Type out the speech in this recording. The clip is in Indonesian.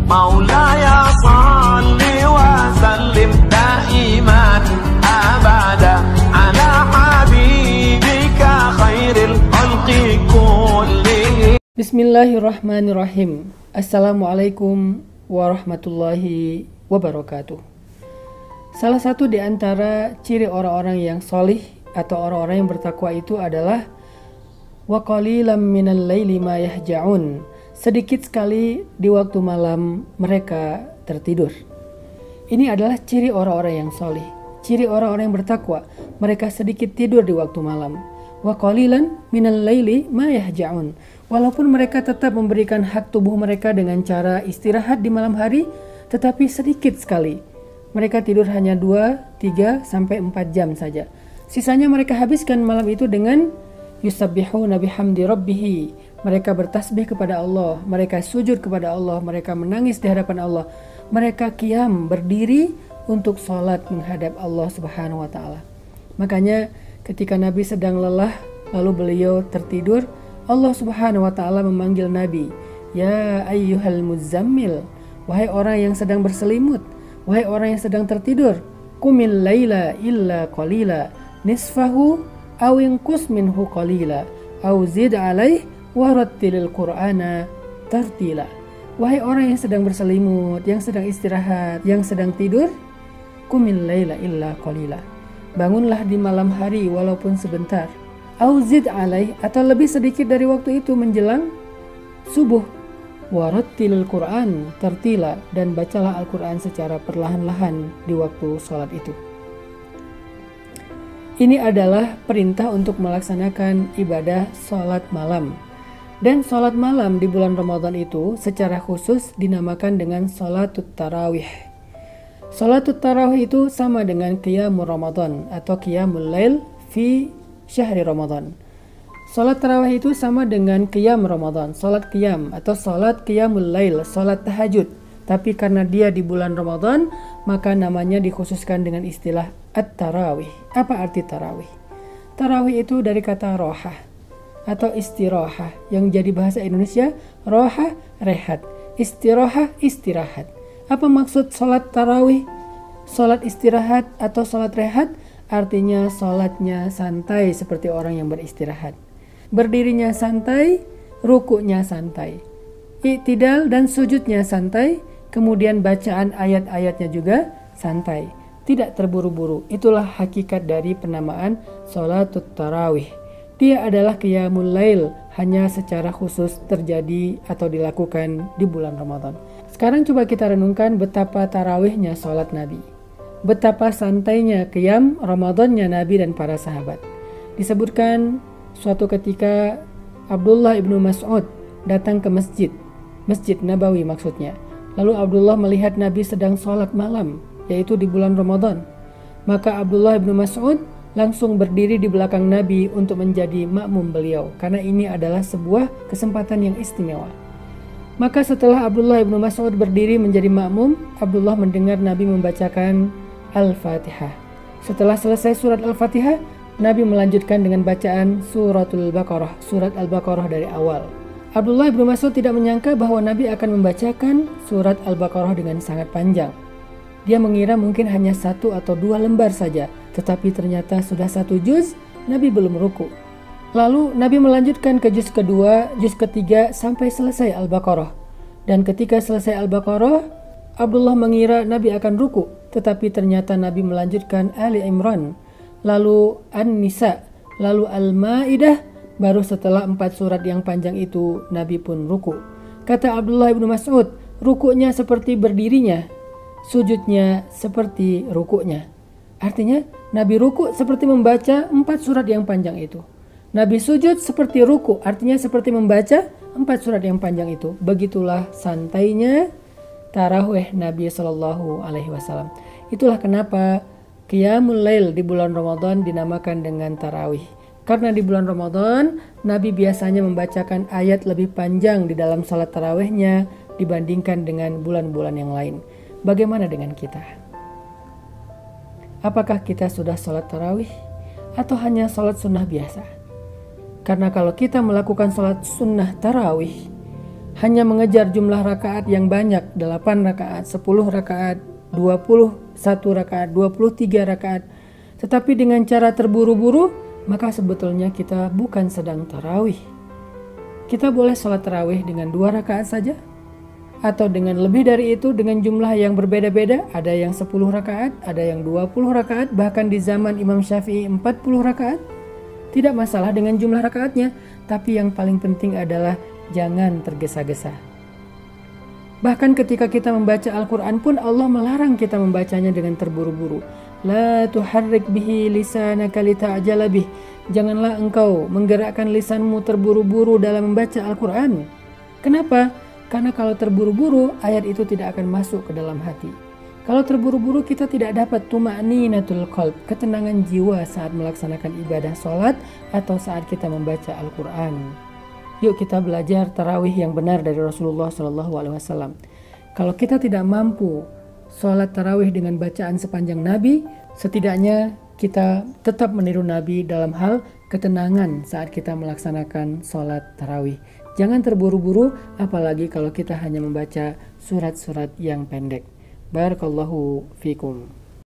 مولاي صل وسلم دائما أبدا على حبيبك خير الخلق كلهم. Bismillahirrahmanirrahim. Assalamualaikum warahmatullahi wabarakatuh. Salah satu di antara ciri orang-orang yang solih atau orang-orang yang bertakwa itu adalah wa qalilam minal laili ma yahja'un. Sedikit sekali di waktu malam mereka tertidur. Ini adalah ciri orang-orang yang solih, ciri orang-orang yang bertakwa. Mereka sedikit tidur di waktu malam. Wa qalilan minal laili ma yahja'un. Walaupun mereka tetap memberikan hak tubuh mereka dengan cara istirahat di malam hari, tetapi sedikit sekali. Mereka tidur hanya 2, 3, sampai 4 jam saja. Sisanya mereka habiskan malam itu dengan yusabbihuna bihamdi rabbihi. Mereka bertasbih kepada Allah, mereka sujud kepada Allah, mereka menangis di hadapan Allah, mereka qiyam berdiri untuk sholat menghadap Allah Subhanahu wa ta'ala. Makanya ketika Nabi sedang lelah lalu beliau tertidur, Allah Subhanahu wa ta'ala memanggil Nabi, ya ayyuhal muzammil, wahai orang yang sedang berselimut, wahai orang yang sedang tertidur, qumil laila illa qalila nisfahu aw inqus minhu qalila aw zid alaih warattilil qur'ana tartila. Wahai orang yang sedang berselimut, yang sedang istirahat, yang sedang tidur, qumil laila illa qalila, bangunlah di malam hari walaupun sebentar, au zid alaih, atau lebih sedikit dari waktu itu menjelang subuh, warattilil qur'an tartila, dan bacalah Al-Quran secara perlahan-lahan di waktu sholat itu. Ini adalah perintah untuk melaksanakan ibadah sholat malam. Dan sholat malam di bulan Ramadan itu secara khusus dinamakan dengan sholatut tarawih. Sholatut tarawih itu sama dengan qiyamul Ramadan atau qiyamul lail fi syahri Ramadan. Sholat tarawih itu sama dengan qiyam Ramadan, sholat qiyam atau sholat qiyamul lail, sholat tahajud. Tapi karena dia di bulan Ramadan, maka namanya dikhususkan dengan istilah at-tarawih. Apa arti tarawih? Tarawih itu dari kata rohah atau istirahah, yang jadi bahasa Indonesia rohah rehat, istirahah istirahat. Apa maksud sholat tarawih? Sholat istirahat atau sholat rehat artinya sholatnya santai seperti orang yang beristirahat. Berdirinya santai, rukuknya santai, i'tidal dan sujudnya santai, kemudian bacaan ayat-ayatnya juga santai, tidak terburu-buru. Itulah hakikat dari penamaan sholatut tarawih. Dia adalah qiyamul lail, hanya secara khusus terjadi atau dilakukan di bulan Ramadan. Sekarang coba kita renungkan betapa tarawihnya sholat Nabi, betapa santainya qiyam Ramadannya Nabi dan para sahabat. Disebutkan suatu ketika Abdullah ibnu Mas'ud datang ke Masjid Nabawi maksudnya. Lalu Abdullah melihat Nabi sedang sholat malam, yaitu di bulan Ramadan. Maka Abdullah ibnu Mas'ud langsung berdiri di belakang Nabi untuk menjadi makmum beliau, karena ini adalah sebuah kesempatan yang istimewa. Maka setelah Abdullah ibnu Mas'ud berdiri menjadi makmum, Abdullah mendengar Nabi membacakan Al-Fatihah. Setelah selesai surat Al-Fatihah, Nabi melanjutkan dengan bacaan suratul Baqarah, surat Al-Baqarah dari awal. Abdullah ibnu Mas'ud tidak menyangka bahwa Nabi akan membacakan surat Al-Baqarah dengan sangat panjang. Dia mengira mungkin hanya 1 atau 2 lembar saja, tetapi ternyata sudah 1 juz, Nabi belum ruku. Lalu Nabi melanjutkan ke juz kedua, juz ketiga sampai selesai Al-Baqarah. Dan ketika selesai Al-Baqarah, Abdullah mengira Nabi akan ruku, tetapi ternyata Nabi melanjutkan Ali Imran, lalu An-Nisa, lalu Al-Ma'idah. Baru setelah 4 surat yang panjang itu Nabi pun ruku. Kata Abdullah ibnu Mas'ud, rukuknya seperti berdirinya, sujudnya seperti rukuknya. Artinya Nabi ruku seperti membaca 4 surat yang panjang itu. Nabi sujud seperti ruku, artinya seperti membaca 4 surat yang panjang itu. Begitulah santainya tarawih Nabi SAW. Itulah kenapa qiyamul lail di bulan Ramadan dinamakan dengan tarawih. Karena di bulan Ramadan, Nabi biasanya membacakan ayat lebih panjang di dalam salat tarawihnya dibandingkan dengan bulan-bulan yang lain. Bagaimana dengan kita? Apakah kita sudah salat tarawih atau hanya salat sunnah biasa? Karena kalau kita melakukan salat sunnah tarawih, hanya mengejar jumlah rakaat yang banyak, 8 rakaat, 10 rakaat, 21 rakaat, 23 rakaat, tetapi dengan cara terburu-buru, maka sebetulnya kita bukan sedang tarawih. Kita boleh sholat tarawih dengan 2 rakaat saja, atau dengan lebih dari itu dengan jumlah yang berbeda-beda. Ada yang 10 rakaat, ada yang 20 rakaat, bahkan di zaman Imam Syafi'i 40 rakaat. Tidak masalah dengan jumlah rakaatnya, tapi yang paling penting adalah jangan tergesa-gesa. Bahkan ketika kita membaca Al-Quran pun Allah melarang kita membacanya dengan terburu-buru. La tuharrik bihi lisanaka lita'jala bih. Janganlah engkau menggerakkan lisanmu terburu-buru dalam membaca Al-Quran. Kenapa? Karena kalau terburu-buru, ayat itu tidak akan masuk ke dalam hati. Kalau terburu-buru, kita tidak dapat tuma'ninatul qalb, ketenangan jiwa saat melaksanakan ibadah sholat atau saat kita membaca Al-Quran. Yuk kita belajar tarawih yang benar dari Rasulullah SAW. Kalau kita tidak mampu sholat tarawih dengan bacaan sepanjang Nabi, setidaknya kita tetap meniru Nabi dalam hal ketenangan saat kita melaksanakan sholat tarawih. Jangan terburu-buru, apalagi kalau kita hanya membaca surat-surat yang pendek. Barakallahu fikum.